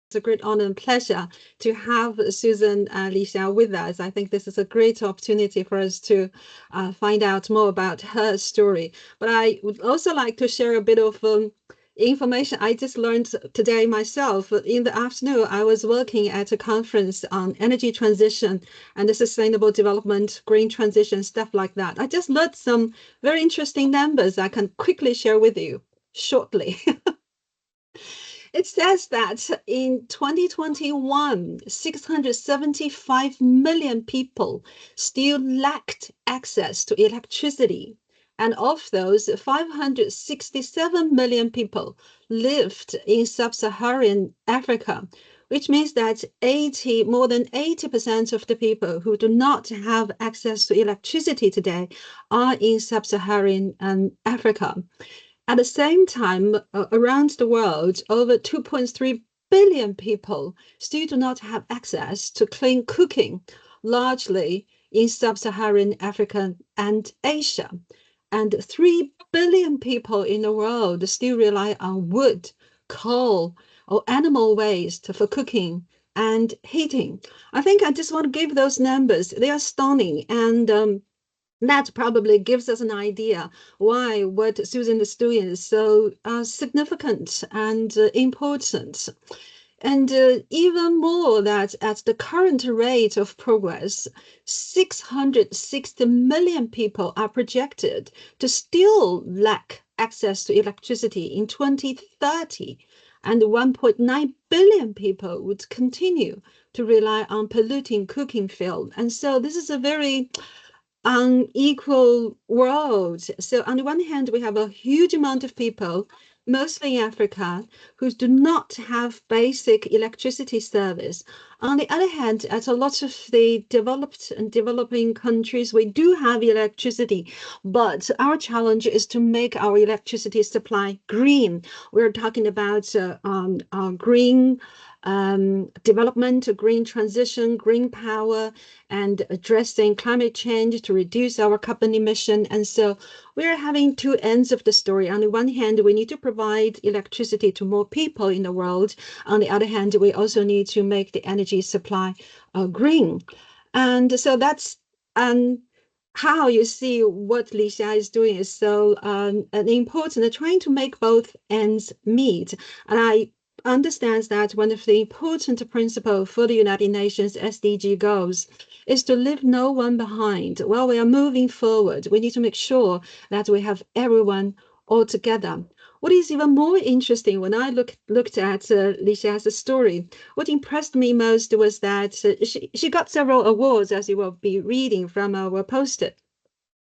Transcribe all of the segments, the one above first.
It's a great honor and pleasure to have Susan Li Xia with us. I think this is a great opportunity for us to find out more about her story. But I would also like to share a bit of information I just learned today myself. In the afternoon, I was working at a conference on energy transition and the sustainable development, green transition, stuff like that. I just learned some very interesting numbers I can quickly share with you shortly. It says that in 2021, 675 million people still lacked access to electricity. And of those, 567 million people lived in Sub-Saharan Africa, which means that more than 80% of the people who do not have access to electricity today are in Sub-Saharan Africa. At the same time, around the world, over 2.3 billion people still do not have access to clean cooking, largely in Sub-Saharan Africa and Asia. And 3 billion people in the world still rely on wood, coal, or animal waste for cooking and heating. I think I just want to give those numbers. They are stunning. And that probably gives us an idea why what Susan is doing is so significant and important. And even more that at the current rate of progress, 660 million people are projected to still lack access to electricity in 2030, and 1.9 billion people would continue to rely on polluting cooking fuel. And so this is a very unequal world. So on the one hand, we have a huge amount of people, mostly in Africa, who do not have basic electricity service. On the other hand, at a lot of the developed and developing countries, we do have electricity, but our challenge is to make our electricity supply green. We're talking about green development, green transition, green power, and addressing climate change to reduce our carbon emission. And so we're having two ends of the story. On the one hand, we need to provide electricity to more people in the world. On the other hand, we also need to make the energy supply green. And so that's how you see what Li Xia is doing is so important, trying to make both ends meet. And I understands that one of the important principles for the United Nations SDG goals is to leave no one behind. While we are moving forward, we need to make sure that we have everyone all together. What is even more interesting when I looked at Li Xia's story, what impressed me most was that she got several awards, as you will be reading from our post-it.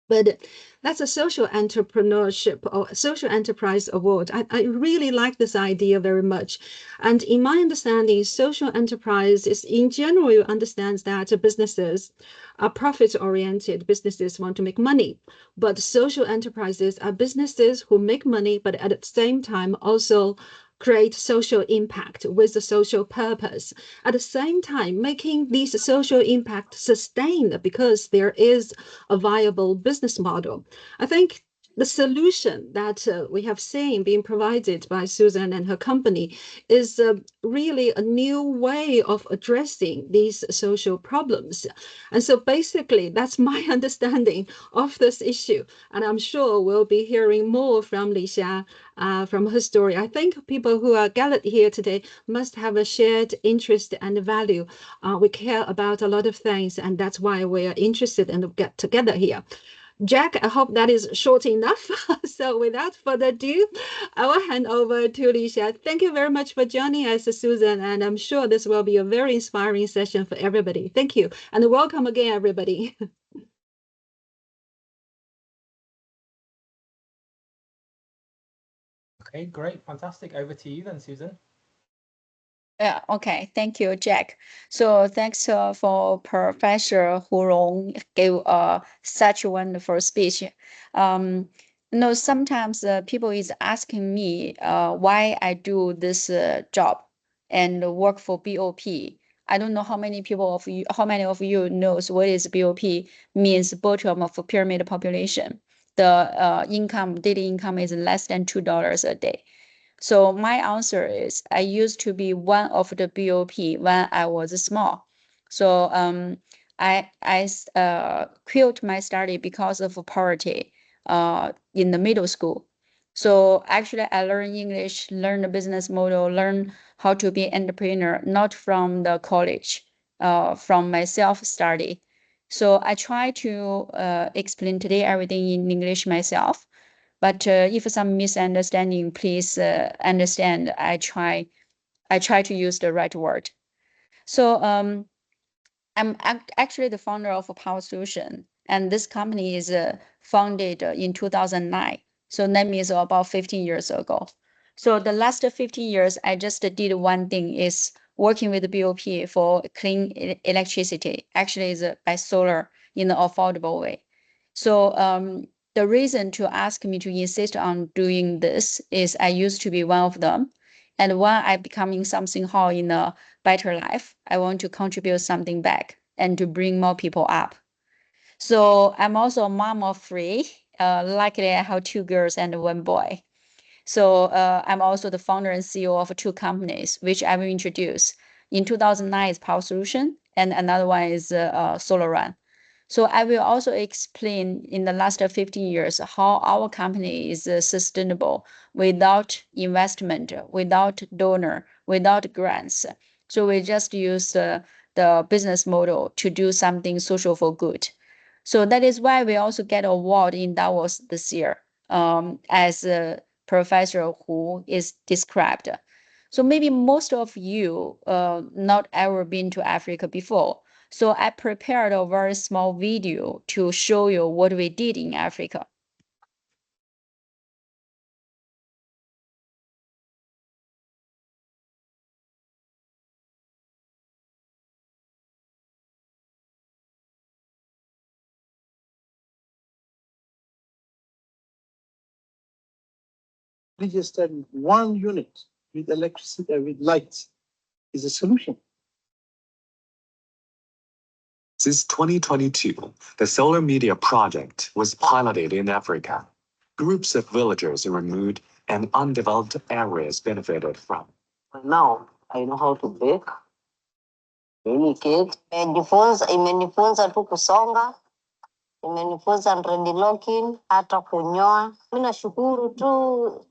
But that's a social entrepreneurship or social enterprise award. I really like this idea very much. And in my understanding, social enterprise is in general understands that businesses are profit-oriented. Businesses want to make money. But social enterprises are businesses who make money, but at the same time also create social impact with a social purpose. At the same time, making this social impact sustained because there is a viable business model. I think the solution that we have seen being provided by Susan and her company is really a new way of addressing these social problems. And so basically, that's my understanding of this issue. And I'm sure we'll be hearing more from Li Xia from her story. I think people who are gathered here today must have a shared interest and value. We care about a lot of things, and that's why we are interested and get together here. Jack, I hope that is short enough. So without further ado, I will hand over to Li Xia. Thank you very much for joining us, Susan, and I'm sure this will be a very inspiring session for everybody. Thank you, and welcome again, everybody. Okay, great, fantastic. Over to you then, Susan. Yeah, okay. Thank you, Jack. So thanks for Professor Hu Rong gave such a wonderful speech. Sometimes people is asking me why I do this job and work for BOP. I don't know how many of you knows what is BOP means, bottom of pyramid population. The daily income is less than $2 a day. So my answer is I used to be one of the BOP when I was small. So I quit my study because of poverty in the middle school. So actually I learned English, learned the business model, learn how to be entrepreneur, not from the college, from my self-study. So I try to explain today everything in English myself. But if some misunderstanding, please understand. I try to use the right word. So I'm actually the founder of a Power-Solution, and this company is founded in 2009. So that means about 15 years ago. So the last 15 years, I just did one thing is working with the BOP for clean electricity. Actually, is by solar in an affordable way. So the reason to ask me to insist on doing this is I used to be one of them. And when I becoming something how in a better life, I want to contribute something back and to bring more people up. So I'm also a mom of three. Luckily, I have two girls and one boy. So I'm also the founder and CEO of two companies, which I will introduce. In 2009 is Power-Solution, and another one is Solar Run. So I will also explain in the last 15 years how our company is sustainable without investment, without donor, without grants. So we just use the business model to do something social for good. So that is why we also get award in Davos this year, as Professor Hu is described. So maybe most of you not ever been to Africa before. So I prepared a very small video to show you what we did in Africa. Registered one unit with electricity, with lights, is a solution. Since 2022, the solar media project was piloted in Africa. Groups of villagers were removed and undeveloped areas benefited from. Now I know how to bake any cake. Imenifunza tu kusonga, imenifunza ready locking, hata kunyoa. Mimi nashukuru tu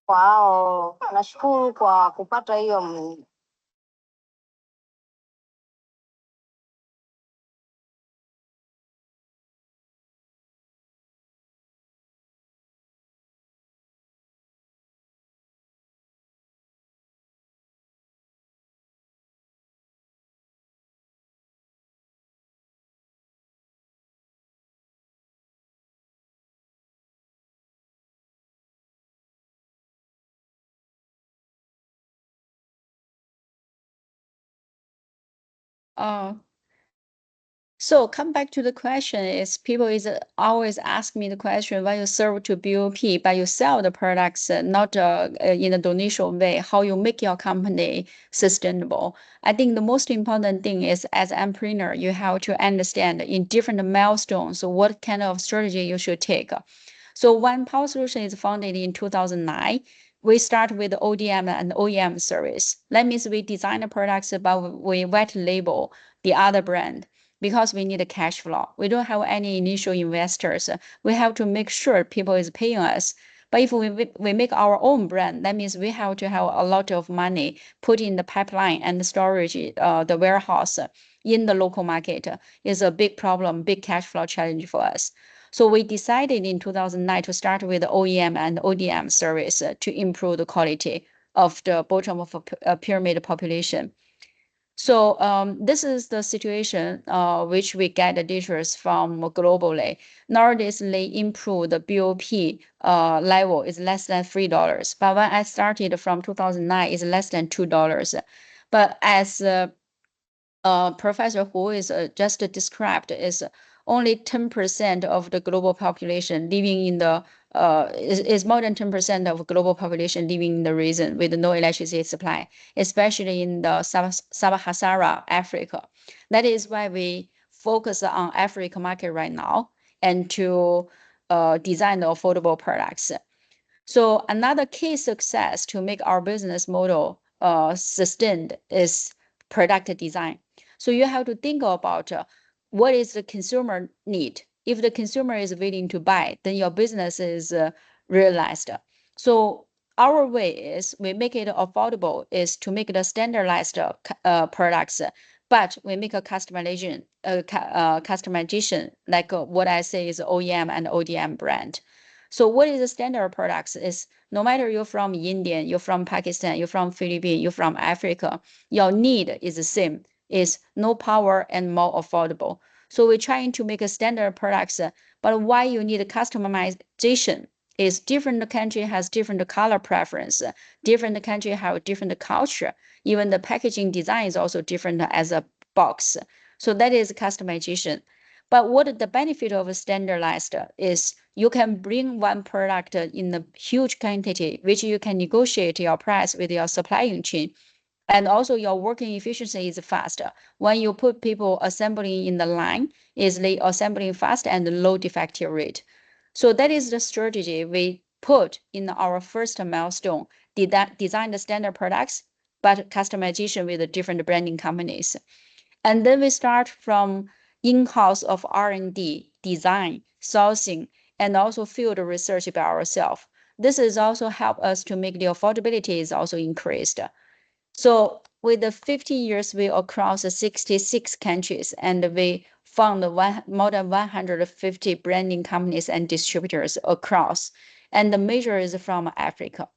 kwao, nashukuru kwa kupata hiyo. So come back to the question is people is always ask me the question when you serve to BOP, but you sell the products not in a donation way, how you make your company sustainable. I think the most important thing is as an entrepreneur, you have to understand in different milestones what kind of strategy you should take. So when Power-Solution is founded in 2009, we start with ODM and OEM service. That means we design the products, but we white label the other brand because we need a cash flow. We don't have any initial investors. We have to make sure people is paying us. But if we make our own brand, that means we have to have a lot of money put in the pipeline and the storage, the warehouse in the local market is a big problem, big cash flow challenge for us. So we decided in 2009 to start with OEM and ODM service to improve the quality of the bottom of a pyramid population. So this is the situation which we get the details from globally. Nowadays, they improve the BOP level is less than $3. But when I started from 2009, it's less than $2. But as Professor Hu is just described, is only 10% of the global population living in the is more than 10% of global population living in the region with no electricity supply, especially in the Sub-Saharan Africa. That is why we focus on Africa market right now and to design the affordable products. So another key success to make our business model sustained is product design. So you have to think about what is the consumer need. If the consumer is willing to buy, then your business is realized. So our way is we make it affordable is to make the standardized products, but we make a customization like what I say is OEM and ODM brand. So what is the standard products is no matter you're from India, you're from Pakistan, you're from Philippines, you're from Africa, your need is the same, is no power and more affordable. So we're trying to make a standard products, but why you need customization is different country has different color preference, different country have different culture. Even the packaging design is also different as a box. So that is customization. But what the benefit of a standardized is you can bring one product in a huge quantity, which you can negotiate your price with your supply chain. And also your working efficiency is faster. When you put people assembling in the line, is they assembling fast and low defective rate. So that is the strategy we put in our first milestone, design the standard products, but customization with the different branding companies. And then we start from in-house of R&D, design, sourcing, and also field research by ourselves. This is also help us to make the affordability is also increased. So with the 15 years, we across 66 countries, and we found more than 150 branding companies and distributors across, and the major is from Africa.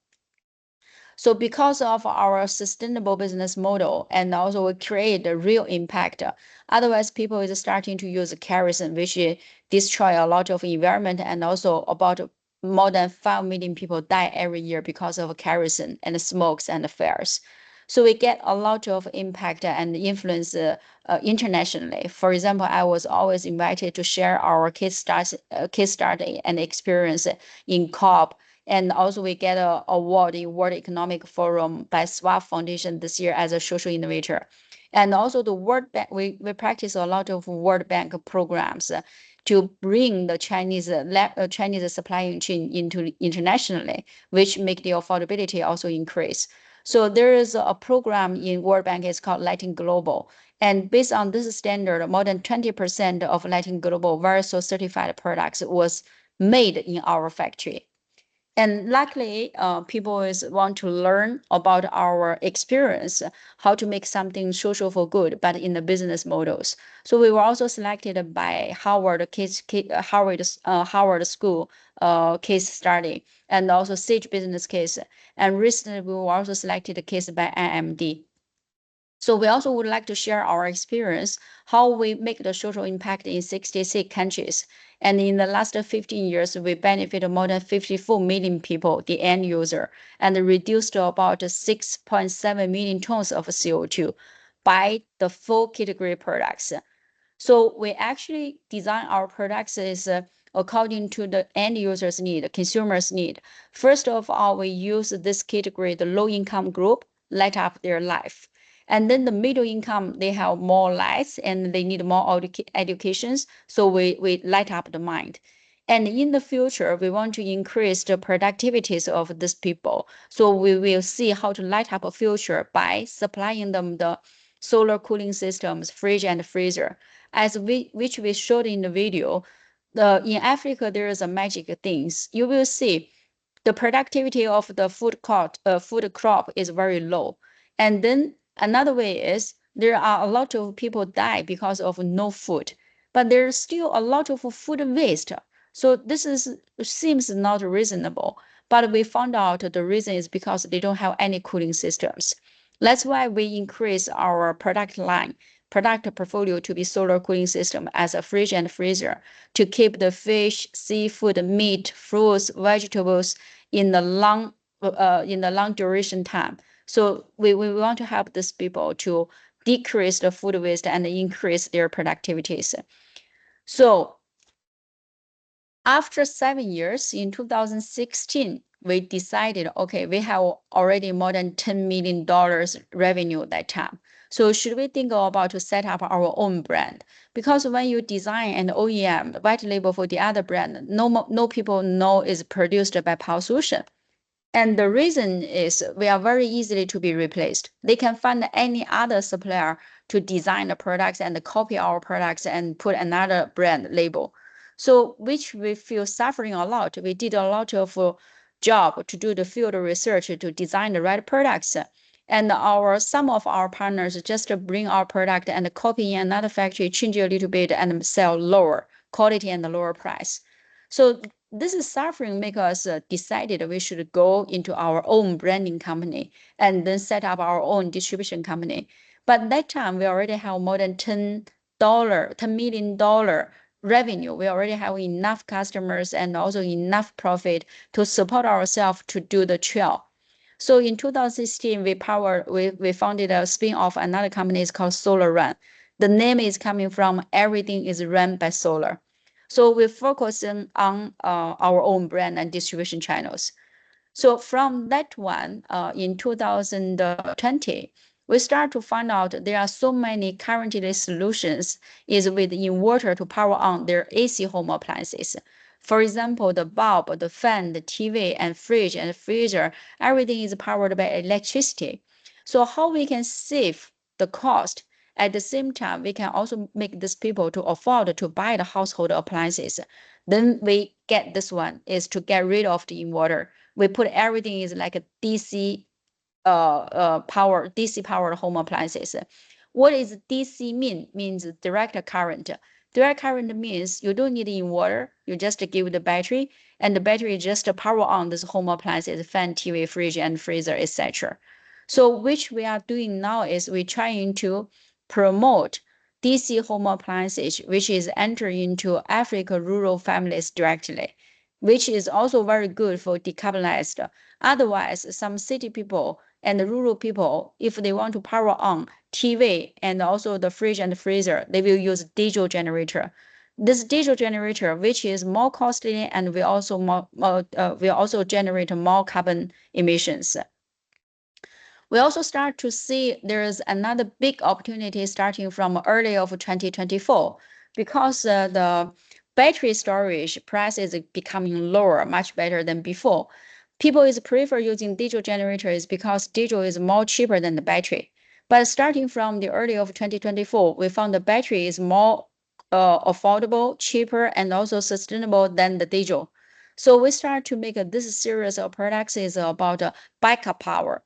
So because of our sustainable business model, and also we create a real impact. Otherwise, people is starting to use kerosene, which destroy a lot of environment, and also about more than 5 million people die every year because of kerosene and smokes and fires. So we get a lot of impact and influence internationally. For example, I was always invited to share our case study and experience in COP. And also we get an award in World Economic Forum by Schwab Foundation this year as a social innovator. And also the World Bank, we practice a lot of World Bank programs to bring the Chinese supply chain into internationally, which make the affordability also increase. So there is a program in World Bank, it's called Lighting Global. And based on this standard, more than 20% of Lighting Global Verso certified products was made in our factory. And luckily, people want to learn about our experience, how to make something social for good, but in the business models. So we were also selected by Harvard School case study, and also Sage Business Case. And recently, we were also selected a case by IMD. So we also would like to share our experience, how we make the social impact in 66 countries. And in the last 15 years, we benefited more than 54 million people, the end user, and reduced about 6.7 million tons of CO2 by the full category products. So we actually design our products is according to the end user's need, consumers' need. First of all, we use this category, the low income group, light up their life. And then the middle income, they have more lights and they need more educations. So we light up the mind. And in the future, we want to increase the productivities of these people. So we will see how to light up a future by supplying them the solar cooling systems, fridge and freezer. Which we showed in the video, in Africa, there is a magic things. You will see the productivity of the food crop is very low. And then another way is there are a lot of people die because of no food, but there's still a lot of food waste. So this seems not reasonable, but we found out the reason is because they don't have any cooling systems. That's why we increase our product portfolio to be solar cooling system as a fridge and freezer to keep the fish, seafood, meat, fruits, vegetables in the long duration time. So we want to help these people to decrease the food waste and increase their productivities. So after 7 years, in 2016, we decided, okay, we have already more than $10 million revenue that time. So should we think about to set up our own brand? Because when you design an OEM, white label for the other brand, no people know is produced by Power-Solution. And the reason is we are very easily to be replaced. They can find any other supplier to design the products and copy our products and put another brand label. So which we feel suffering a lot. We did a lot of job to do the field research to design the right products. And some of our partners just bring our product and copy in another factory, change a little bit and sell lower quality and lower price. So this is suffering make us decided we should go into our own branding company and then set up our own distribution company. But that time we already have more than $10 million revenue. We already have enough customers and also enough profit to support ourselves to do the trial. So in 2016, we founded a spin-off another company is called Solar Run. The name is coming from everything is run by solar. So we're focusing on our own brand and distribution channels. So from that one, in 2020, we start to find out there are so many currently solutions is with inverter to power on their AC home appliances. For example, the bulb, the fan, the TV, and fridge and freezer, everything is powered by electricity. So how we can save the cost at the same time, we can also make these people to afford to buy the household appliances. Then we get this one is to get rid of the inverter. We put everything is like a DC DC powered home appliances. What is DC mean? Means direct current. Direct current means you don't need inverter. You just give the battery, and the battery just power on this home appliances, fan, TV, fridge, and freezer, etc. So which we are doing now is we're trying to promote DC home appliances, which is entering into Africa rural families directly, which is also very good for decarbonized. Otherwise, some city people and the rural people, if they want to power on TV and also the fridge and the freezer, they will use diesel generator. This diesel generator, which is more costly and will also generate more carbon emissions. We also start to see there is another big opportunity starting from early of 2024 because the battery storage price is becoming lower, much better than before. People is prefer using diesel generators because diesel is more cheaper than the battery. But starting from the early of 2024, we found the battery is more affordable, cheaper, and also sustainable than the diesel. So we start to make this series of products is about backup power.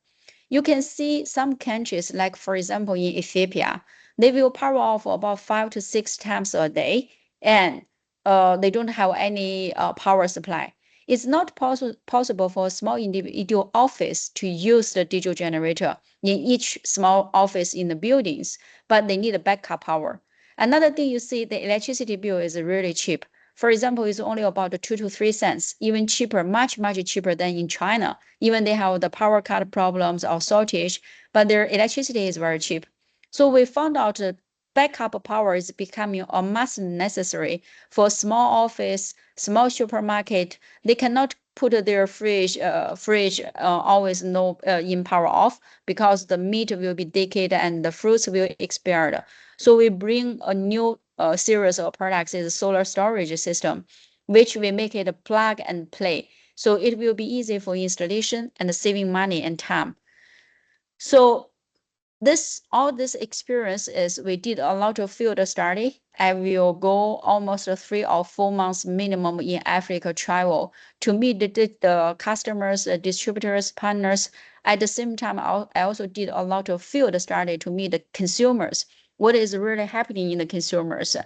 You can see some countries, like for example, in Ethiopia, they will power off about 5 to 6 times a day, and they don't have any power supply. It's not possible for a small individual office to use the diesel generator in each small office in the buildings, but they need a backup power. Another thing you see, the electricity bill is really cheap. For example, it's only about 2 to 3 cents, even cheaper, much cheaper than in China. Even they have the power cut problems or shortage, but their electricity is very cheap. So we found out that backup power is becoming a must necessary for small office, small supermarket. They cannot put their fridge always in power off because the meat will be decayed and the fruits will expire. So we bring a new series of products is a solar storage system, which we make it a plug and play. So it will be easy for installation and saving money and time. So all this experience is we did a lot of field study. I will go almost 3 or 4 months minimum in Africa travel to meet the customers, distributors, partners. At the same time, I also did a lot of field study to meet the consumers. What is really happening in the consumers?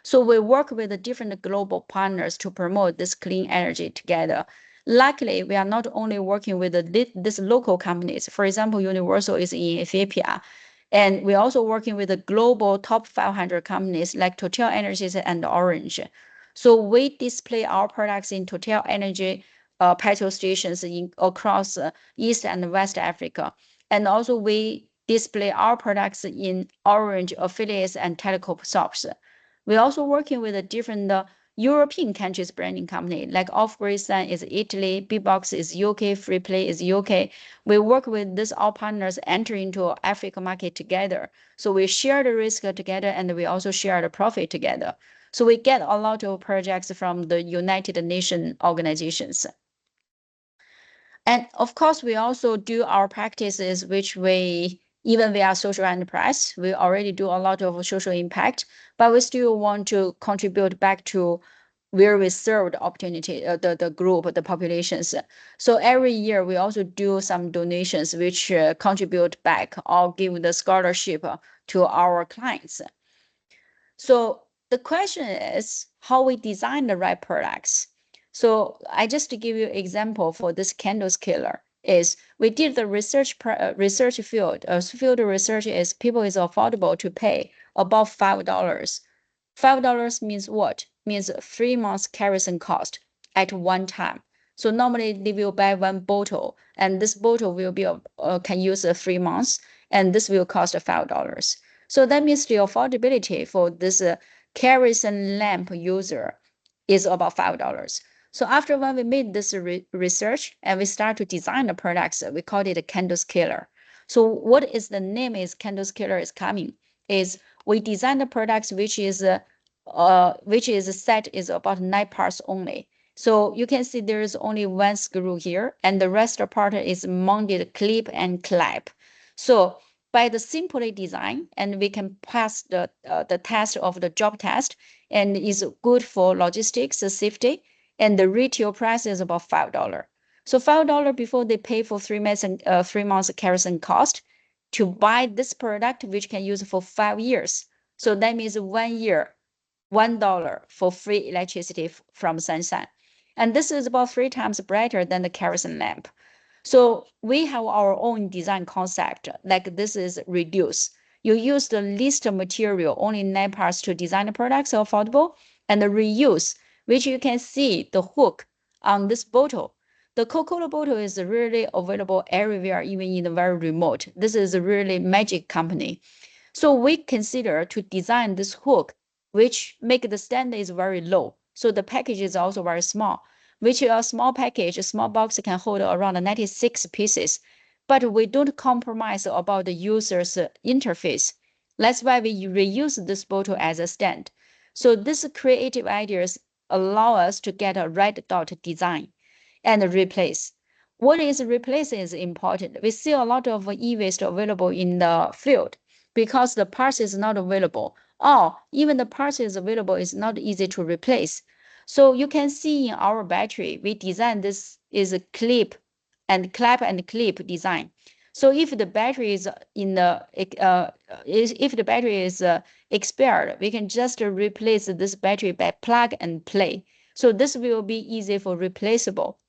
So we work with the different global partners to promote this clean energy together. Luckily, we are not only working with these local companies. For example, Universal is in Ethiopia, and we're also working with the global top 500 companies like Total Energies and Orange. So we display our products in Total Energy petrol stations across East and West Africa. And also we display our products in Orange affiliates and telecom shops. We're also working with a different European countries branding company, like Off-Grid Sun is Italy, B-Box is UK, Freeplay is UK. We work with these all partners enter into Africa market together. So we share the risk together and we also share the profit together. So we get a lot of projects from the United Nations organizations. And of course, we also do our practices, which even we are social enterprise, we already do a lot of social impact, but we still want to contribute back to where we serve the opportunity, the group, the populations. So every year we also do some donations, which contribute back or give the scholarship to our clients. So the question is how we design the right products. So I just to give you example for this candle scaler is we did the research field. Field research is people is affordable to pay above $5. $5 means what? Means 3 months kerosene cost at one time. So normally they will buy one bottle, and this bottle will be can use 3 months, and this will cost $5. So that means the affordability for this kerosene lamp user is about $5. So after when we made this research and we start to design the products, we called it a candle scaler. So what is the name is candle scaler is coming is we design the products which is set is about 9 parts only. So you can see there is only one screw here, and the rest of part is mounted clip and clamp. So by the simply design, and we can pass the test of the job test, and is good for logistics, safety, and the retail price is about $5. So $5 before they pay for 3 months kerosene cost to buy this product, which can use for 5 years. So that means 1 year, $1 for free electricity from sunshine. And this is about 3 times brighter than the kerosene lamp. So we have our own design concept, like this is reduce. You use the least material, only 9 parts to design the products affordable, and the reuse, which you can see the hook on this bottle. The Coca-Cola bottle is really available everywhere, even in the very remote. This is a really magic company. So we consider to design this hook, which make the standard is very low. So the package is also very small, which a small package, a small box can hold around 96 pieces. But we don't compromise about the user's interface. That's why we reuse this bottle as a stand. So these creative ideas allow us to get a red dot design and replace. What is replacing is important. We see a lot of e-waste available in the field because the parts is not available, or even the parts is available is not easy to replace. So you can see in our battery, we designed this is a clap and clip design. So if the battery is expired, we can just replace this battery by plug and play. So this will be easy for replaceable.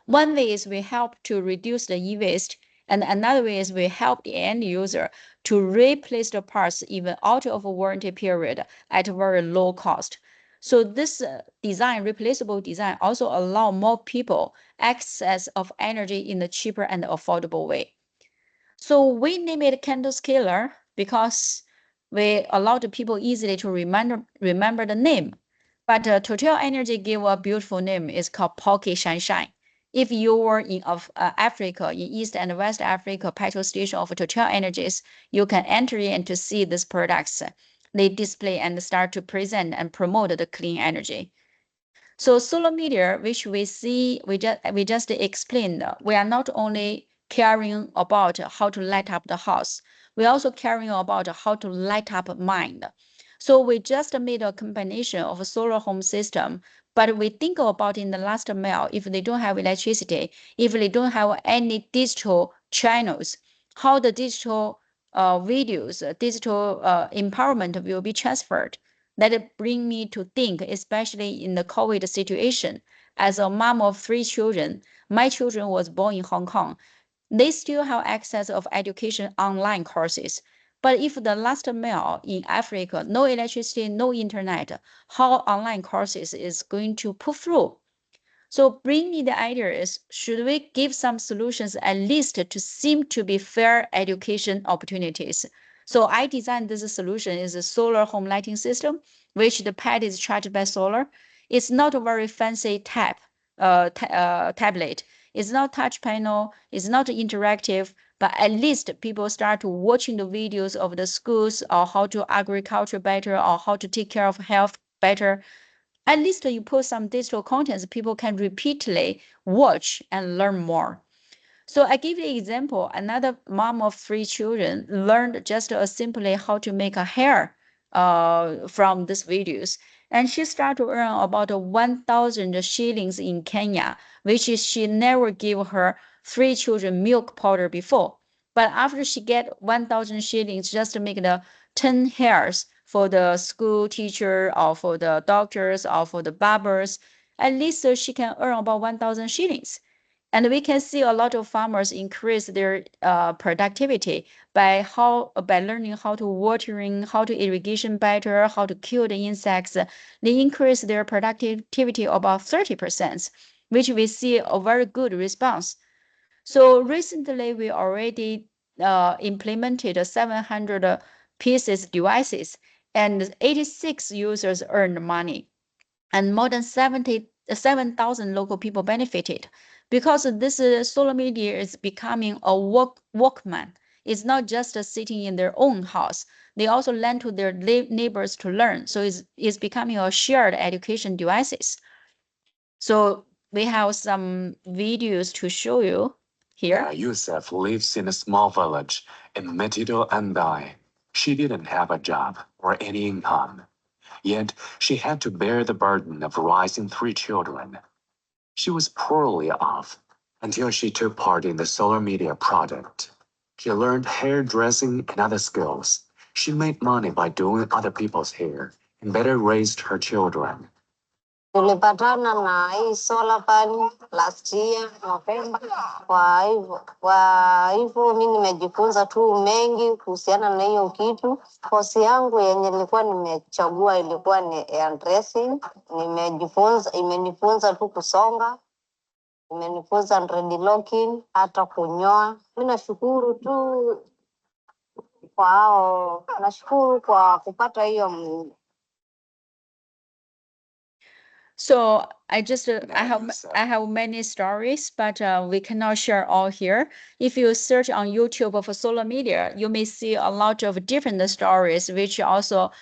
One way is we help to reduce the e-waste, and another way is we help the end user to replace the parts even out of a warranty period at a very low cost. So this replaceable design also allow more people access of energy in a cheaper and affordable way. So we name it candle scaler because we allow the people easily to remember the name. But Total Energy gave a beautiful name. It's called Pocket Sunshine. If you were in Africa, in East and West Africa, petrol station of Total Energies, you can enter in to see these products. They display and start to present and promote the clean energy. So solar media, which we see, we just explained, we are not only caring about how to light up the house, we also caring about how to light up mind. So we just made a combination of a solar home system, but we think about in the last mile, if they don't have electricity, if they don't have any digital channels, how the digital videos, digital empowerment will be transferred. That bring me to think, especially in the COVID situation, as a mom of 3 children, my children was born in Hong Kong. They still have access of education online courses. But if the last mile in Africa, no electricity, no internet, how online courses is going to pull through? So bring me the idea is, should we give some solutions at least to seem to be fair education opportunities? So I designed this solution is a solar home lighting system, which the pad is charged by solar. It's not a very fancy tablet. It's not touch panel. It's not interactive, but at least people start watching the videos of the schools or how to agriculture better or how to take care of health better. At least you put some digital contents people can repeatedly watch and learn more. So I give you an example. Another mom of 3 children learned just simply how to make a hair from these videos. And she started to earn about 1,000 shillings in Kenya, which is she never gave her 3 children milk powder before. But after she get 1,000 shillings just to make the 10 hairs for the school teacher or for the doctors or for the barbers, at least she can earn about 1,000 shillings. And we can see a lot of farmers increase their productivity by learning how to watering, how to irrigation better, how to kill the insects. They increase their productivity about 30%, which we see a very good response. So recently we already implemented 700 pieces devices and 86 users earned money and more than 7,000 local people benefited because this solar media is becoming a workman. It's not just sitting in their own house. They also lend to their neighbors to learn. So it's becoming a shared education devices. So we have some videos to show you here. Yusuf lives in a small village in Metido Andai. She didn't have a job or any income. Yet she had to bear the burden of raising 3 children. She was poorly off until she took part in the solar media project. She learned hairdressing and other skills. She made money by doing other people's hair and better raised her children. Tulipatana na hii solar pan last year November. Kwa hivyo mimi nimejifunza tu mengi kuhusiana na hiyo kitu. Kosi yangu yenye nilikuwa nimechagua ilikuwa ni hairdressing. Imenifunza tu kusonga, imenifunza dreadlocking, hata kunyoa. Mimi nashukuru tu nashukuru kwa kupata hiyo. So I have many stories, but we cannot share all here. If you search on YouTube for solar media, you may see a lot of different stories, which also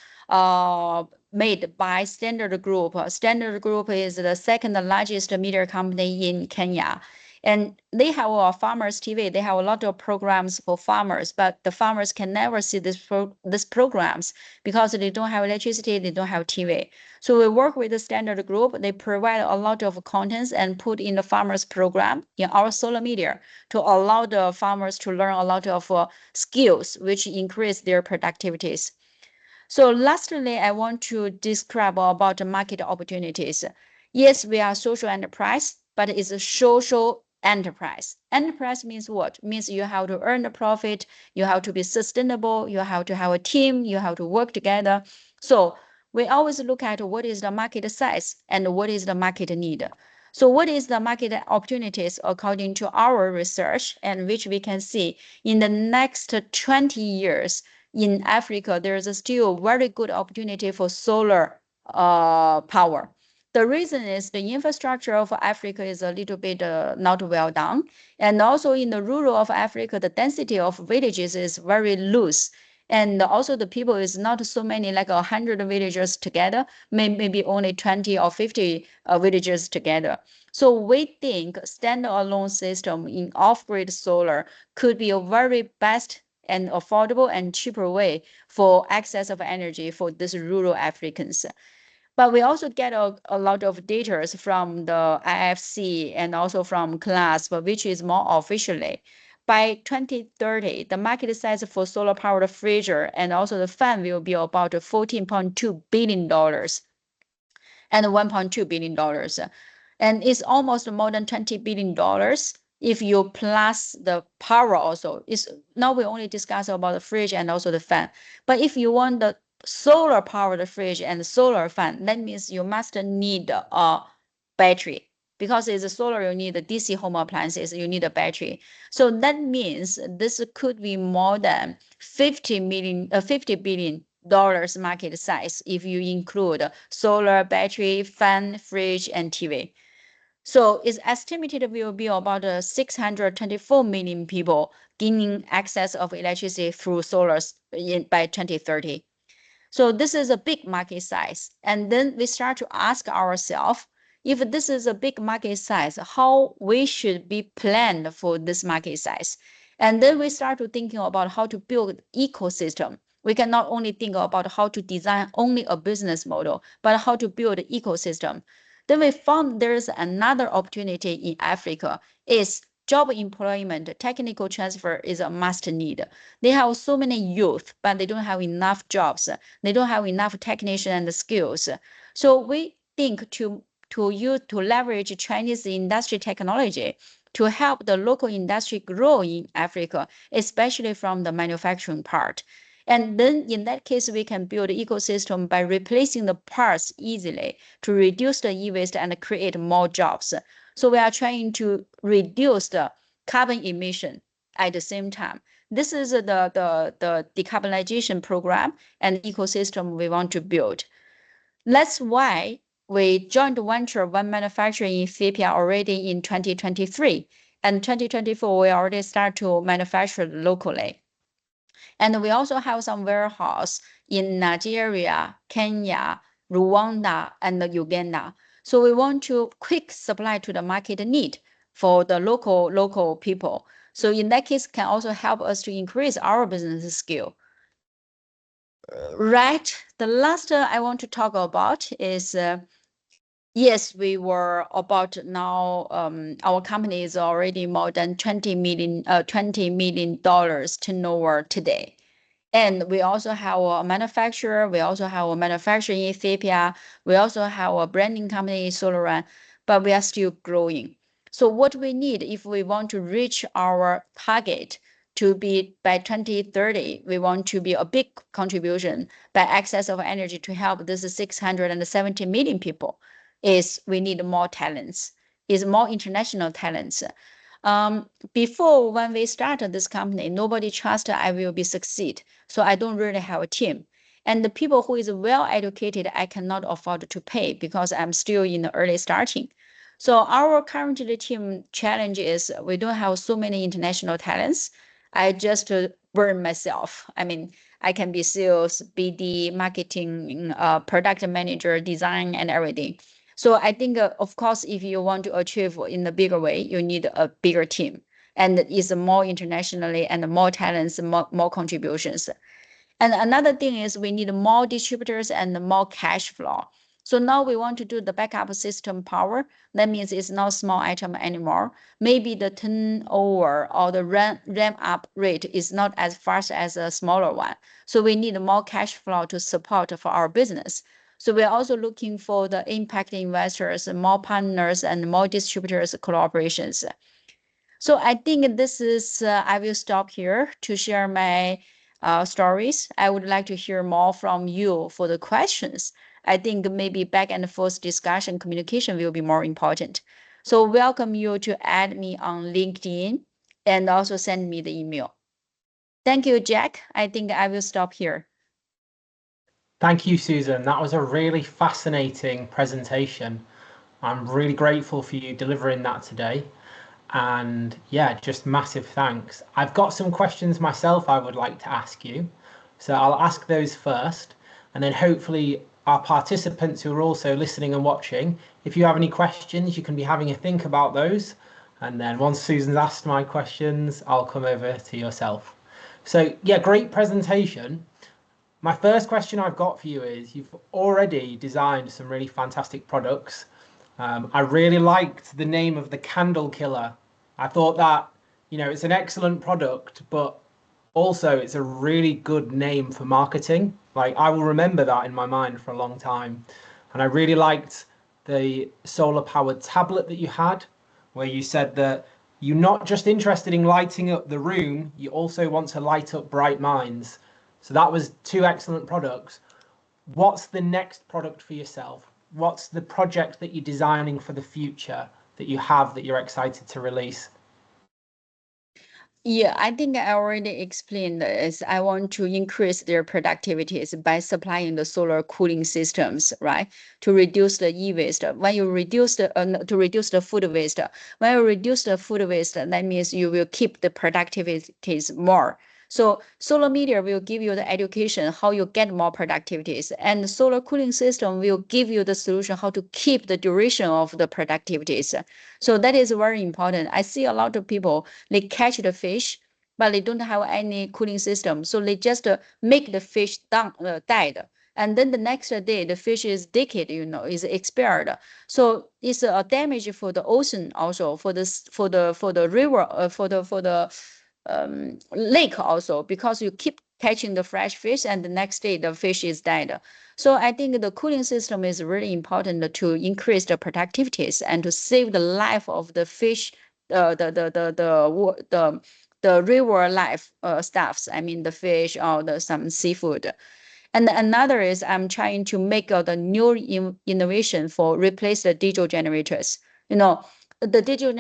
made by Standard Group. Standard Group is the second largest media company in Kenya. And they have a farmers TV. They have a lot of programs for farmers, but the farmers can never see these programs because they don't have electricity, they don't have TV. So we work with the Standard Group. They provide a lot of contents and put in the farmers program in our solar media to allow the farmers to learn a lot of skills which increase their productivities. So lastly, I want to describe about the market opportunities. Yes, we are social enterprise, but it's a social enterprise. Enterprise means what? Means you have to earn the profit, you have to be sustainable, you have to have a team, you have to work together. So we always look at what is the market size and what is the market need. So what is the market opportunities according to our research and which we can see in the next 20 years in Africa, there is still very good opportunity for solar power. The reason is the infrastructure of Africa is a little bit not well done. And also in the rural of Africa, the density of villages is very loose. And also the people is not so many, like 100 villagers together, maybe only 20 or 50 villagers together. So we think standalone system in off-grid solar could be a very best and affordable and cheaper way for access of energy for these rural Africans. But we also get a lot of data from the IFC and also from CLASP, which is more officially. By 2030, the market size for solar powered freezer and also the fan will be about $14.2 billion and $1.2 billion. And it's almost more than $20 billion if you plus the power also. Now we only discuss about the fridge and also the fan. But if you want the solar powered fridge and the solar fan, that means you must need a battery. Because it's a solar, you need a DC home appliances, you need a battery. So that means this could be more than $50 billion market size if you include solar, battery, fan, fridge, and TV. So it's estimated will be about 624 million people gaining access of electricity through solar by 2030. So this is a big market size. And then we start to ask ourselves, if this is a big market size, how we should be planned for this market size. And then we start to thinking about how to build ecosystem. We can not only think about how to design only a business model, but how to build an ecosystem. Then we found there's another opportunity in Africa is job employment, technical transfer is a must need. They have so many youth, but they don't have enough jobs. They don't have enough technician and skills. So we think to leverage Chinese industry technology to help the local industry grow in Africa, especially from the manufacturing part. And then in that case, we can build an ecosystem by replacing the parts easily to reduce the e-waste and create more jobs. So we are trying to reduce the carbon emission at the same time. This is the decarbonization program and ecosystem we want to build. That's why we joined venture one manufacturer in Ethiopia already in 2023. And 2024, we already start to manufacture locally. And we also have some warehouse in Nigeria, Kenya, Rwanda, and Uganda. So we want to quick supply to the market need for the local people. So in that case, can also help us to increase our business scale. Right. The last I want to talk about is yes, we were about now. Our company is already more than $20 million turnover today. And we also have a manufacturer. We also have a manufacturer in Ethiopia. We also have a branding company in Solaran, but we are still growing. So what we need if we want to reach our target to be by 2030, we want to be a big contribution by access of energy to help this 670 million people, is we need more talents, is more international talents. Before when we started this company, nobody trusted I will be succeed. So I don't really have a team. And the people who is well educated, I cannot afford to pay because I'm still in the early starting. So our current team challenge is we don't have so many international talents. I just burn myself. I mean, I can be sales, BD, marketing, product manager, design, and everything. So I think, of course, if you want to achieve in a bigger way, you need a bigger team, and it's more internationally and more talents, more contributions. And another thing is we need more distributors and more cash flow. So now we want to do the backup system power. That means it's not small item anymore. Maybe the turnover or the ramp up rate is not as fast as a smaller one. So we need more cash flow to support for our business. So we're also looking for the impact investors, more partners, and more distributors collaborations. So I think this is, I will stop here to share my stories. I would like to hear more from you for the questions. I think maybe back and forth discussion communication will be more important. So welcome you to add me on LinkedIn and also send me the email. Thank you, Jack. I think I will stop here. Thank you, Susan. That was a really fascinating presentation. I'm really grateful for you delivering that today. And yeah, just massive thanks. I've got some questions myself I would like to ask you. So I'll ask those first, and then hopefully our participants who are also listening and watching, if you have any questions, you can be having a think about those. And then once Susan's asked my questions, I'll come over to yourself. So yeah, great presentation. My first question I've got for you is, you've already designed some really fantastic products. I really liked the name of the candle killer. I thought that, you know, it's an excellent product, but also it's a really good name for marketing. Like, I will remember that in my mind for a long time. And I really liked the solar powered tablet that you had, where you said that you're not just interested in lighting up the room, you also want to light up bright minds. So that was two excellent products. What's the next product for yourself? What's the project that you're designing for the future that you have that you're excited to release? Yeah, I think I already explained this. I want to increase their productivities by supplying the solar cooling systems, right? To reduce the e-waste. When you reduce the to reduce the food waste, when you reduce the food waste, that means you will keep the productivities more. So solar meter will give you the education how you get more productivities, and solar cooling system will give you the solution how to keep the duration of the productivities. So that is very important. I see a lot of people, they catch the fish, but they don't have any cooling system. So they just make the fish died. And then the next day, the fish is decayed, is expired. So it's a damage for the ocean also, for the river, for the lake also, because you keep catching the fresh fish and the next day the fish is dead. So I think the cooling system is really important to increase the productivities and to save the life of the fish, the river life stuffs. I mean the fish or some seafood. And another is I'm trying to make the new innovation for replace the diesel generators. The digital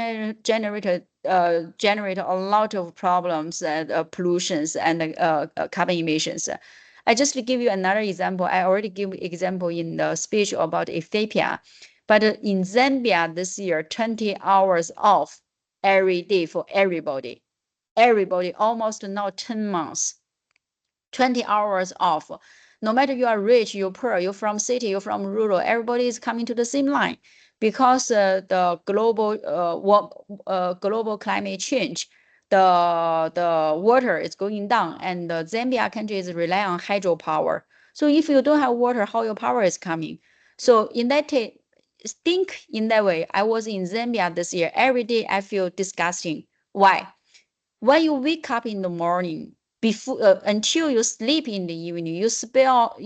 generator generate a lot of problems and pollutions and carbon emissions. I just give you another example. I already give example in the speech about Ethiopia, but in Zambia this year, 20 hours off every day for everybody. Everybody, almost now 10 months, 20 hours off. No matter you are rich, you're poor, you're from city, you're from rural, everybody is coming to the same line because the global climate change, the water is going down, and the Zambia country is relying on hydropower. So if you don't have water, how your power is coming? So in that case, think in that way. I was in Zambia this year. Every day I feel disgusting. Why? When you wake up in the morning, before until you sleep in the evening, you smell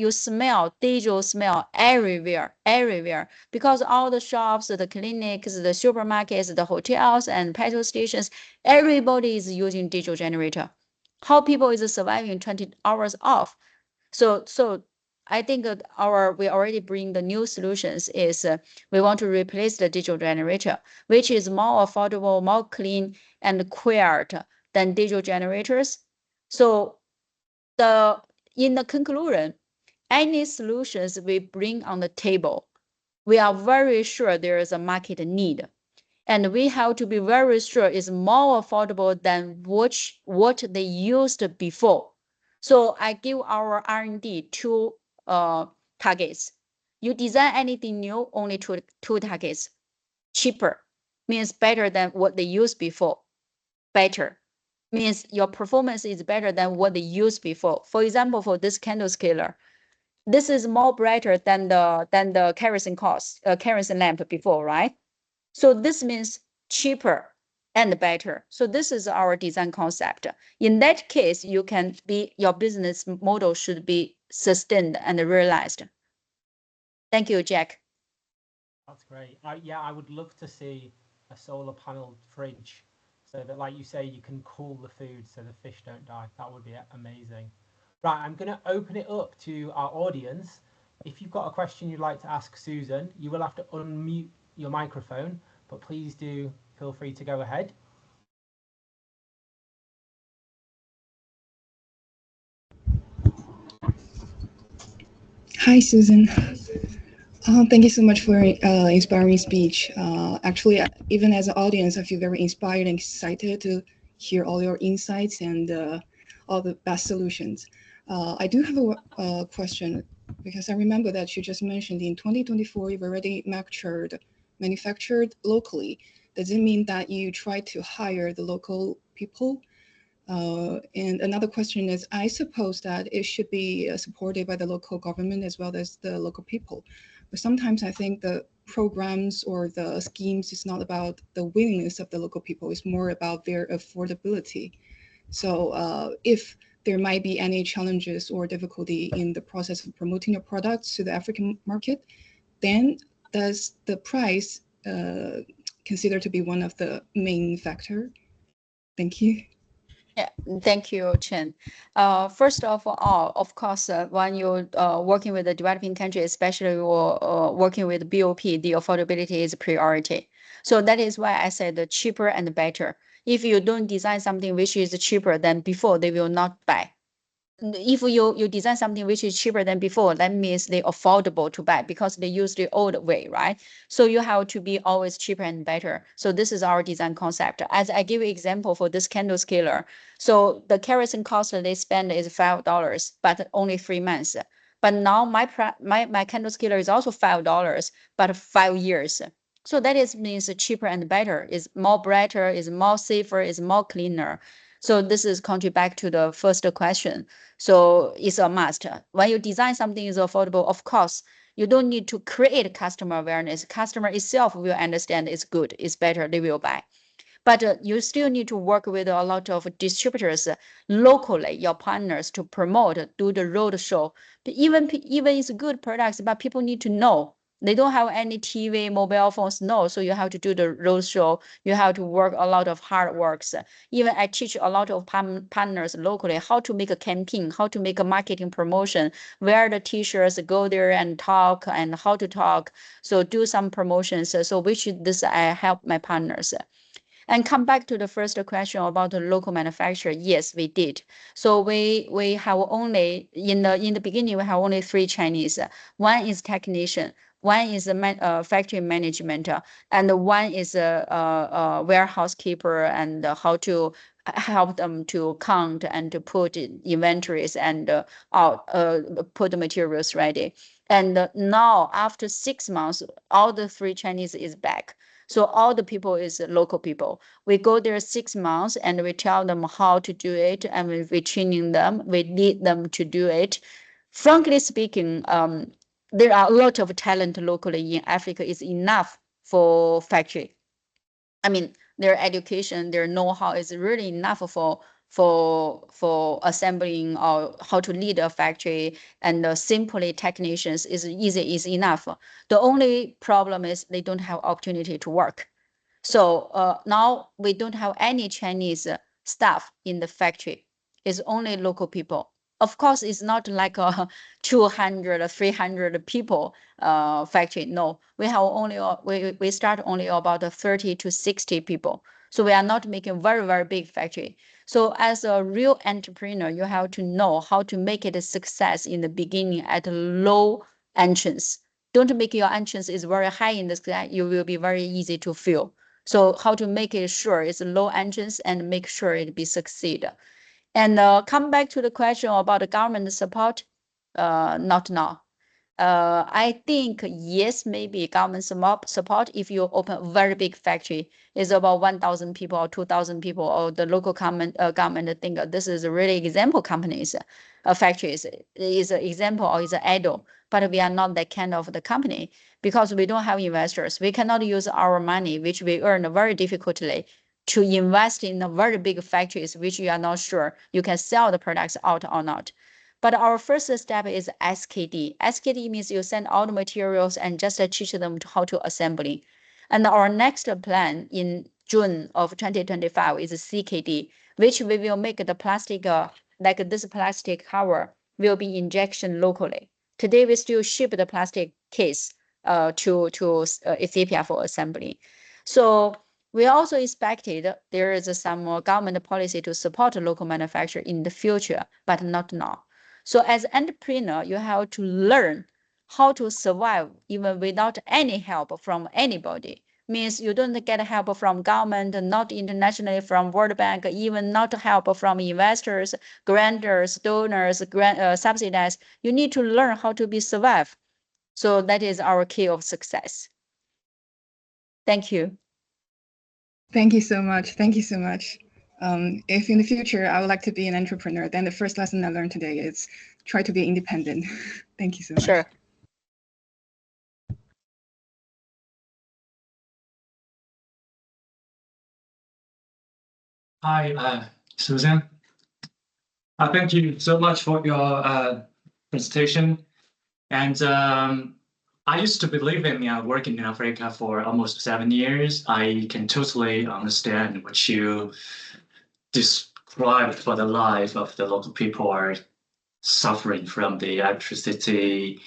diesel smell everywhere, because all the shops, the clinics, the supermarkets, the hotels and petrol stations, everybody is using diesel generator. How people is surviving 20 hours off? So I think we already bring the new solutions is we want to replace the diesel generator, which is more affordable, more clean and quiet than diesel generators. So in the conclusion, any solutions we bring on the table, we are very sure there is a market need. And we have to be very sure it's more affordable than what they used before. So I give our R&D two targets. You design anything new, only two targets. Cheaper means better than what they used before. Better means your performance is better than what they used before. For example, for this candle scaler, this is more brighter than the kerosene lamp before, right? So this means cheaper and better. So this is our design concept. In that case, your business model should be sustained and realized. Thank you, Jack. That's great. Yeah, I would love to see a solar panel fridge so that, like you say, you can cool the food so the fish don't die. That would be amazing. Right, I'm going to open it up to our audience. If you've got a question you'd like to ask Susan, you will have to unmute your microphone, but please do feel free to go ahead. Hi, Susan. Thank you so much for inspiring speech. Actually, even as an audience, I feel very inspired and excited to hear all your insights and all the best solutions. I do have a question, because I remember that you just mentioned in 2024, you've already manufactured locally. Does it mean that you try to hire the local people? And another question is, I suppose that it should be supported by the local government as well as the local people. But sometimes I think the programs or the schemes is not about the willingness of the local people, it's more about their affordability. So if there might be any challenges or difficulty in the process of promoting your products to the African market, then does the price consider to be one of the main factor? Thank you. Yeah, thank you, Chen. First of all, of course, when you're working with a developing country, especially working with BOP, the affordability is priority. So that is why I said the cheaper and better. If you don't design something which is cheaper than before, they will not buy. if you design something which is cheaper than before, that means they're affordable to buy because they use the old way, right? So you have to be always cheaper and better. So this is our design concept. As I give you example for this candle scaler, so the kerosene cost they spend is $5, but only 3 months. But now my candle scaler is also $5, but 5 years. So that is means cheaper and better, is more brighter, is more safer, is more cleaner. So this is contribute back to the first question. So it's a must. When you design something is affordable, of course, you don't need to create customer awareness. Customer itself will understand it's good, it's better, they will buy. But you still need to work with a lot of distributors locally, your partners, to promote, do the road show. But even it's good products, but people need to know. They don't have any TV, mobile phones, no. So you have to do the road show. You have to work a lot of hard works. Even I teach a lot of partners locally how to make a campaign, how to make a marketing promotion, where the teachers go there and talk and how to talk. So do some promotions. So which this I help my partners. And come back to the first question about the local manufacturer. Yes, we did. So we have only in the beginning we have only 3 Chinese. One is technician, one is a factory management, and one is a warehouse keeper and how to help them to count and to put inventories and put the materials ready. And now after 6 months, all the 3 Chinese is back. So all the people is local people. We go there 6 months and we tell them how to do it, and we training them, we lead them to do it. Frankly speaking, there are a lot of talent locally in Africa is enough for factory. I mean, their education, their know-how is really enough for assembling or how to lead a factory, and simply technicians is enough. The only problem is they don't have opportunity to work. So now we don't have any Chinese staff in the factory. It's only local people. Of course, it's not like a 200, 300 people factory. No, we have only we start only about 30 to 60 people. So we are not making very, very big factory. So as a real entrepreneur, you have to know how to make it a success in the beginning at a low entrance. Don't make your entrance is very high in the sky. You will be very easy to fail. So how to make it sure it's a low entrance and make sure it be succeed. And come back to the question about the government support, not now. I think yes, maybe government support if you open a very big factory, is about 1,000 people or 2,000 people, or the local government think this is really example companies, factories is an example or is an idol. But we are not that kind of the company because we don't have investors. We cannot use our money, which we earn very difficultly, to invest in a very big factories, which you are not sure you can sell the products out or not. But our first step is SKD. SKD means you send all the materials and just teach them how to assembly. And our next plan in June of 2025 is CKD, which we will make the plastic, like this plastic cover, will be injection locally. Today, we still ship the plastic case to Ethiopia for assembly. So we also expected there is some more government policy to support local manufacturer in the future, but not now. So as an entrepreneur, you have to learn how to survive even without any help from anybody. Means you don't get help from government, not internationally from World Bank, even not help from investors, grantors, donors, subsidies. You need to learn how to be survive. So that is our key of success. Thank you. Thank you so much. Thank you so much. If in the future I would like to be an entrepreneur, then the first lesson I learned today is try to be independent. Thank you so much. Sure. Hi, Susan. Thank you so much for your presentation. And I used to believe in working in Africa for almost 7 years. I can totally understand what you described for the life of the local people are suffering from the electricity,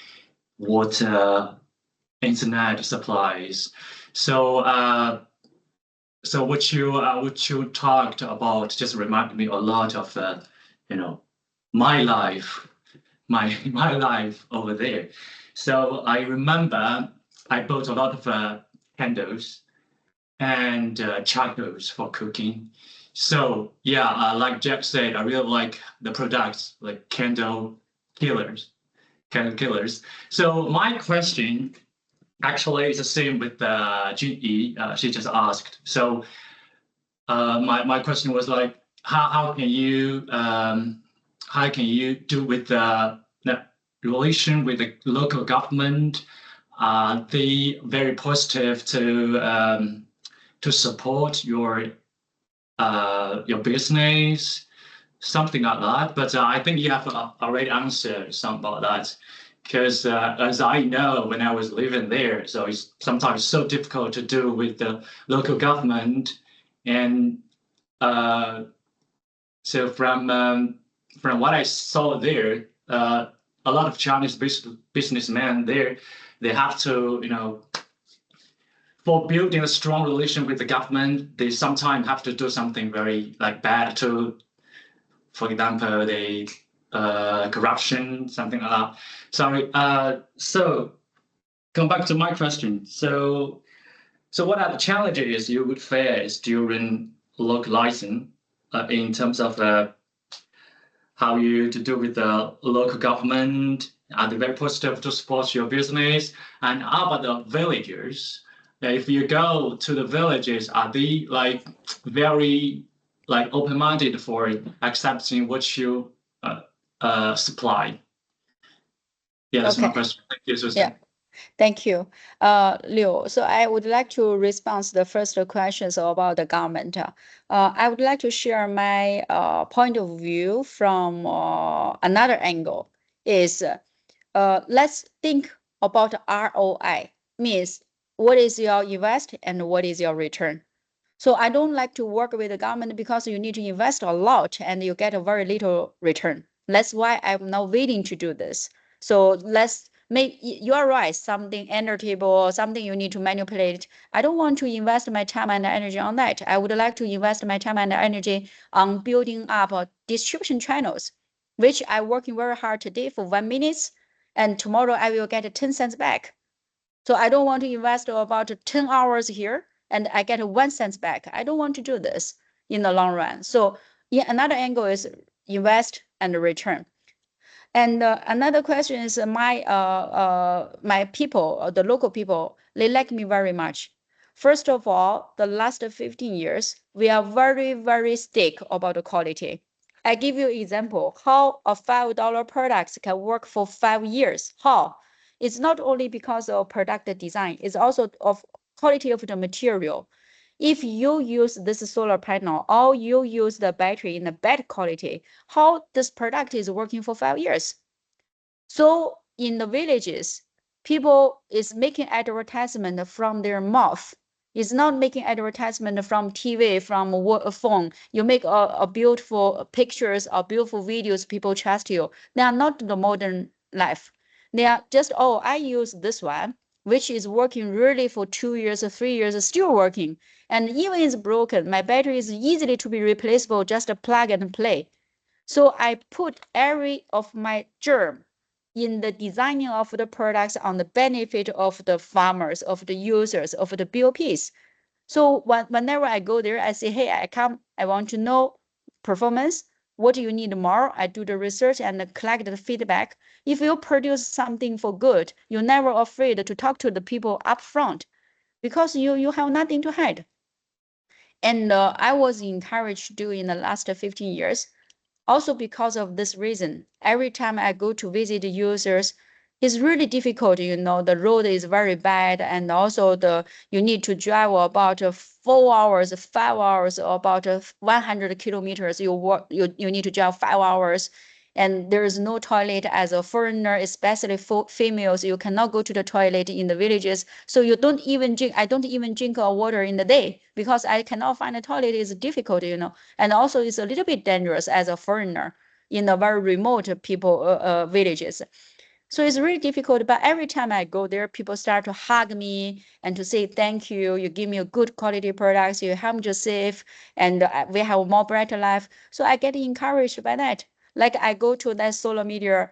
water, internet supplies. So what you talked about just reminded me a lot of my life, my life over there. So I remember I bought a lot of candles and charcoals for cooking. So yeah, like Jack said, I really like the products like candle killers. So my question actually is the same with Jinyi. She just asked. So my question was like, how can you do with the relation with the local government? They very positive to support your business, something like that. But I think you have already answered some about that. Because as I know, when I was living there, so it's sometimes so difficult to do with the local government, and so from what I saw there, a lot of Chinese businessmen there, they have to, for building a strong relation with the government, they sometimes have to do something very like bad to, for example, they corruption, something like that. Sorry. So come back to my question. So what are the challenges you would face during localizing in terms of how you to do with the local government? Are they very positive to support your business? And how about the villagers? If you go to the villages, are they like very like open-minded for accepting what you supply? Yeah, that's my Okay. question. Thank you, Susan. Yeah. Thank you, Liu. So I would like to respond to the first questions about the government. I would like to share my point of view from another angle. Is let's think about ROI, means what is your invest and what is your return. So I don't like to work with the government because you need to invest a lot and you get a very little return. That's why I'm not willing to do this. So let's make, you are right, something energy-able, something you need to manipulate. I don't want to invest my time and energy on that. I would like to invest my time and energy on building up distribution channels, which I'm working very hard today for 1 minute, and tomorrow I will get 10 cents back. So I don't want to invest about 10 hours here and I get 1 cent back. I don't want to do this in the long run. So yeah, another angle is invest and return. And another question is my people, the local people, they like me very much. First of all, the last 15 years, we are very, very stick about the quality. I give you example, how a $5 product can work for 5 years. How? It's not only because of product design, it's also of quality of the material. If you use this solar panel or you use the battery in a bad quality, how this product is working for 5 years? So in the villages, people is making advertisement from their mouth. It's not making advertisement from TV, from a phone. You make a beautiful pictures or beautiful videos, people trust you. They are not the modern life. They are just, oh, I use this one, which is working really for 2 years or 3 years, still working. And even it's broken, my battery is easily to be replaceable, just a plug and play. So I put every of my germ in the designing of the products on the benefit of the farmers, of the users, of the BOPs. So whenever I go there, I say, hey, I want to know performance. What do you need more? I do the research and collect the feedback. If you produce something for good, you're never afraid to talk to the people up front because you have nothing to hide. And I was encouraged to do in the last 15 years. Also because of this reason, every time I go to visit users, it's really difficult, the road is very bad, and also you need to drive about 4 hours, 5 hours, or about 100 kilometers. You need to drive 5 hours, and there is no toilet as a foreigner, especially for females. You cannot go to the toilet in the villages, so you don't even drink. I don't even drink water in the day because I cannot find a toilet. It's difficult, and also it's a little bit dangerous as a foreigner in the very remote villages. So it's really difficult, but every time I go there, people start to hug me and to say, thank you, you give me a good quality products, you help me to save, and we have a more brighter life. So I get encouraged by that. Like I go to that social media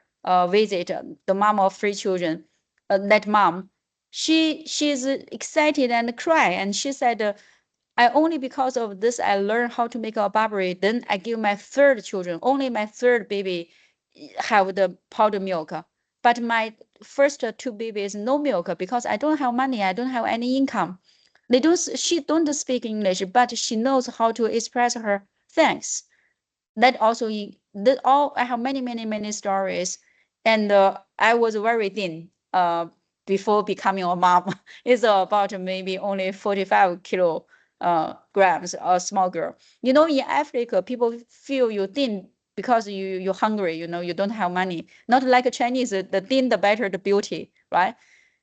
visit, the mom of 3 children, that mom, she's excited and cry, and she said, I only because of this I learned how to make a Burberry. Then I give my 3rd children, only my 3rd baby have the powdered milk. But my first 2 babies no milk because I don't have money, I don't have any income. She don't speak English, but she knows how to express her thanks. That also I have many stories, and I was very thin before becoming a mom. It's about maybe only 45 kilograms, a small girl. You know, in Africa, people feel you thin because you're hungry, you know, you don't have money. Not like a Chinese, the thin, the better the beauty, right?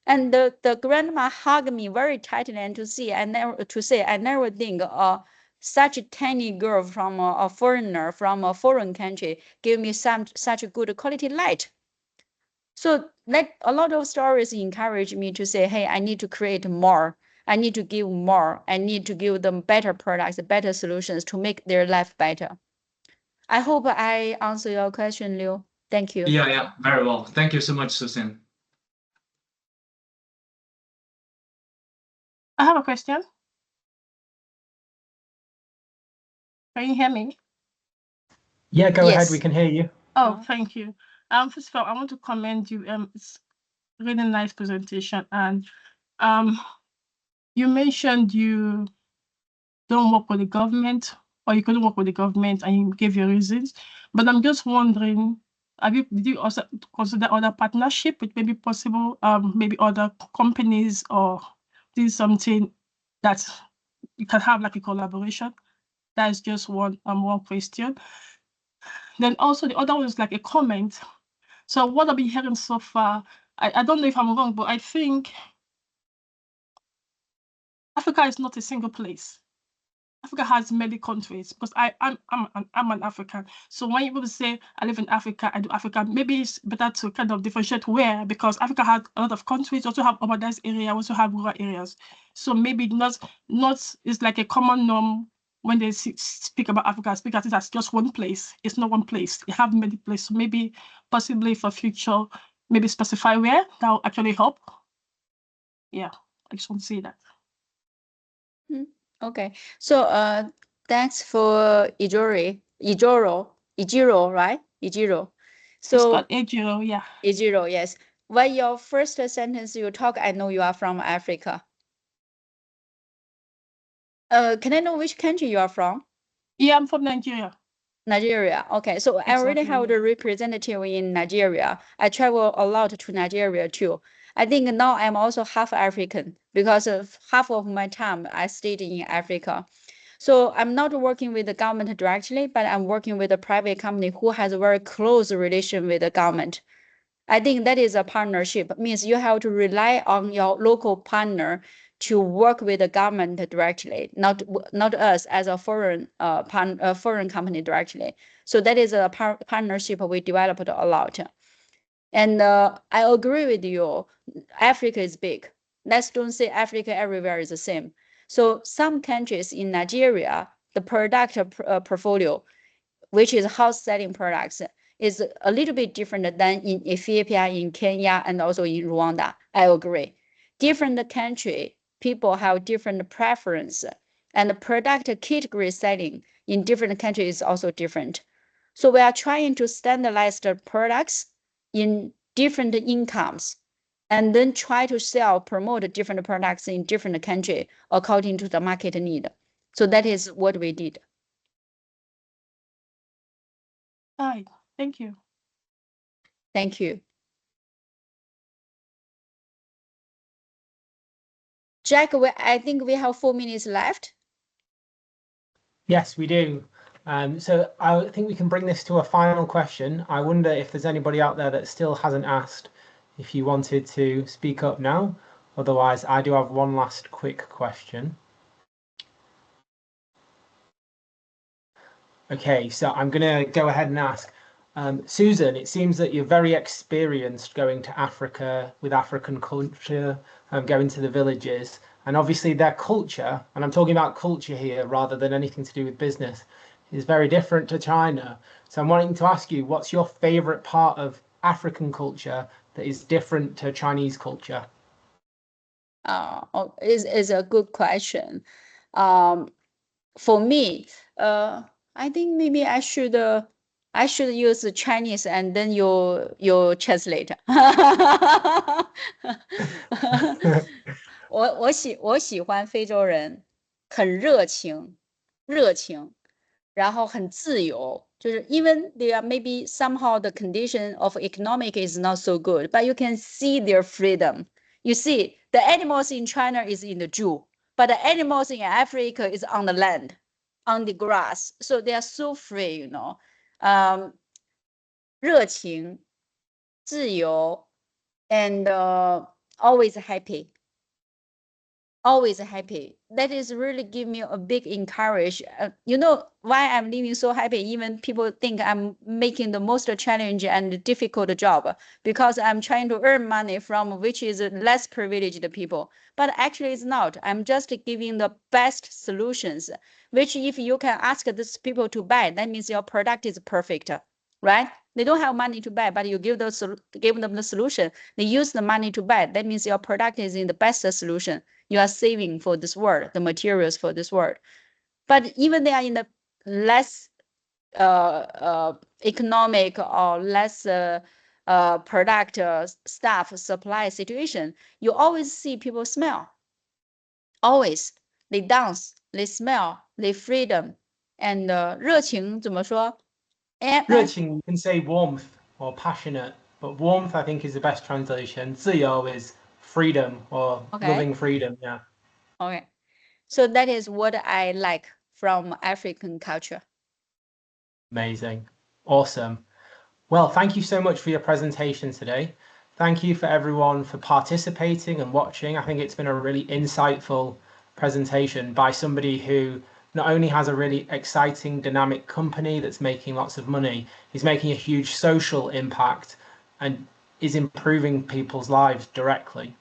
And the grandma hugged me very tightly and to say, I never think such a tiny girl from a foreigner from a foreign country give me such a good quality light. So like a lot of stories encourage me to say, hey, I need to create more. I need to give more. I need to give them better products, better solutions to make their life better. I hope I answer your question, Liu. Thank you. Yeah, very well. Thank you so much, Susan. I have a question. Can you hear me? Yeah, go ahead. Yes. We can hear you. Oh, thank you. First of all, I want to commend you. It's really nice presentation, and you mentioned you don't work with the government, or you couldn't work with the government, and you gave your reasons. But I'm just wondering, did you also consider other partnership with maybe possible maybe other companies, or do something that you can have like a collaboration? That is just one question. Then also the other one is like a comment. So what I've been hearing so far, I don't know if I'm wrong, but I think Africa is not a single place. Africa has many countries, because I'm an African. So when people say I live in Africa, I do Africa, maybe it's better to kind of differentiate where, because Africa has a lot of countries, also have urbanized areas, also have rural areas. So maybe not it's like a common norm when they speak about Africa, speak at it as just one place. It's not one place. You have many places. So maybe possibly for future, maybe specify where that will actually help. Yeah, I just want to say that. Okay, so thanks for Ijiro, right? Ijiro. So it's called Ejiro, yeah. Ijiro, yes. When your first sentence you talk, I know you are from Africa. Can I know which country you are from? Yeah, I'm from Nigeria. Nigeria. Okay, so I already have the representative in Nigeria. I travel a lot to Nigeria too. I think now I'm also half African because of half of my time I stayed in Africa. So I'm not working with the government directly, but I'm working with a private company who has a very close relation with the government. I think that is a partnership. It means you have to rely on your local partner to work with the government directly, not us as a foreign foreign company directly. So that is a partnership we developed a lot. And I agree with you. Africa is big. Let's don't say Africa everywhere is the same. So some countries in Nigeria, the product portfolio, which is house selling products, is a little bit different than in Ethiopia, in Kenya, and also in Rwanda. I agree. Different country, people have different preference, and the product category selling in different countries is also different. So we are trying to standardize the products in different incomes, and then try to promote different products in different country according to the market need. So that is what we did. Hi, thank you. Thank you. Jack, I think we have 4 minutes left. Yes, we do. So I think we can bring this to a final question. I wonder if there's anybody out there that still hasn't asked if you wanted to speak up now. Otherwise, I do have one last quick question. Okay, so I'm going to go ahead and ask. Susan, it seems that you're very experienced going to Africa with African culture, going to the villages, and obviously their culture, and I'm talking about culture here rather than anything to do with business, is very different to China. So I'm wanting to ask you, what's your favorite part of African culture that is different to Chinese culture? Is a good question. For me, I think maybe I should use the Chinese and then you translate. 我喜欢非洲人，很热情，然后很自由，就是 even they are maybe somehow the condition of economic is not so good, but you can see their freedom. You see, the animals in China is in the zoo, but the animals in Africa is on the land, on the grass. So they are so free, you know. 热情，自由 and always happy. Always happy. That is really give me a big encourage. You know why I'm living so happy? Even people think I'm making the most challenging and difficult job because I'm trying to earn money from which is less privileged people. But actually it's not. I'm just giving the best solutions, which if you can ask these people to buy, that means your product is perfect, right? They don't have money to buy, but you give them the solution. They use the money to buy. That means your product is in the best solution. You are saving for this world, the materials for this world. But even they are in the less economic or less product staff supply situation, you always see people smile. Always. They dance, they smile, they freedom. And 热情怎么说?热情, you can say warmth or passionate, but warmth I think is the best translation. 自由 is freedom or loving freedom. Yeah. Okay. So that is what I like from African culture. Amazing. Awesome. Well, thank you so much for your presentation today. Thank you for everyone for participating and watching. I think it's been a really insightful presentation by somebody who not only has a really exciting, dynamic company that's making lots of money, he's making a huge social impact and is improving people's lives directly.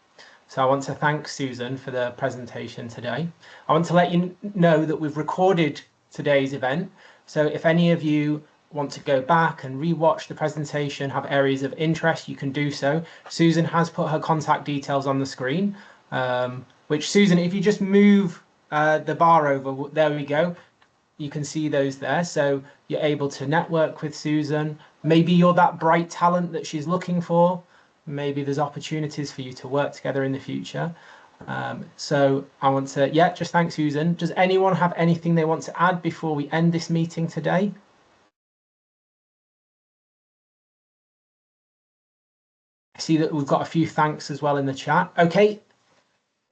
So I want to thank Susan for the presentation today. I want to let you know that we've recorded today's event. So if any of you want to go back and rewatch the presentation, have areas of interest, you can do so. Susan has put her contact details on the screen, which Susan, if you just move the bar over, there we go. You can see those there. So you're able to network with Susan. Maybe you're that bright talent that she's looking for. Maybe there's opportunities for you to work together in the future. So I want to, just thank Susan. Does anyone have anything they want to add before we end this meeting today? I see that we've got a few thanks as well in the chat. Okay.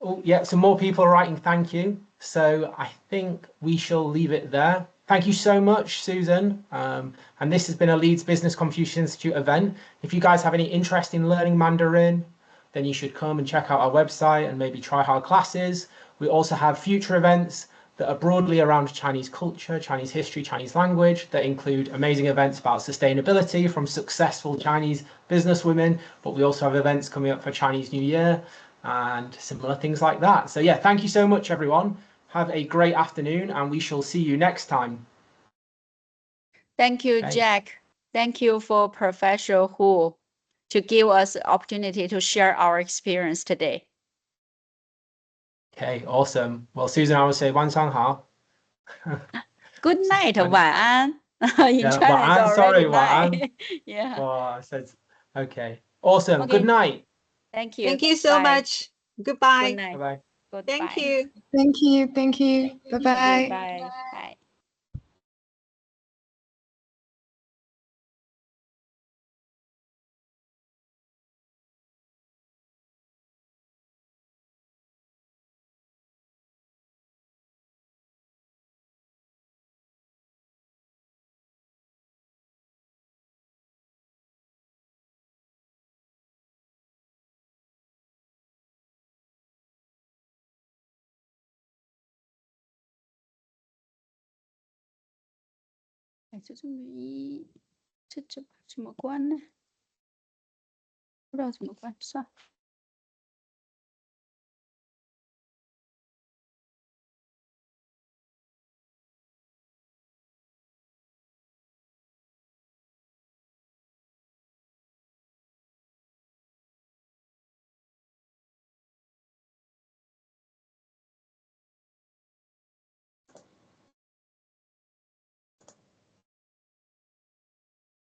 Oh, yeah, some more people are writing thank you. So I think we shall leave it there. Thank you so much, Susan. And this has been a Leeds Business Confucius Institute event. If you guys have any interest in learning Mandarin, then you should come and check out our website and maybe try our classes. We also have future events that are broadly around Chinese culture, Chinese history, Chinese language, that include amazing events about sustainability from successful Chinese businesswomen. But we also have events coming up for Chinese New Year and similar things like that. So yeah, thank you so much, everyone. Have a great afternoon, and we shall see you next time. Thank you, Jack. Thank you for Professor Hu to give us the opportunity to share our experience today. Okay, awesome. Well, Susan, I would say 晚上好. Good night, 晚安. In China, it's already night. Yeah. Oh, I said, okay. Awesome. Okay. Good night. Thank you. Thank you so much. Goodbye. Good night. Bye-bye. Goodbye. Thank you. Thank you. Thank you. Bye-bye. Bye. Bye.这怎么关呢？不知道怎么关，算了。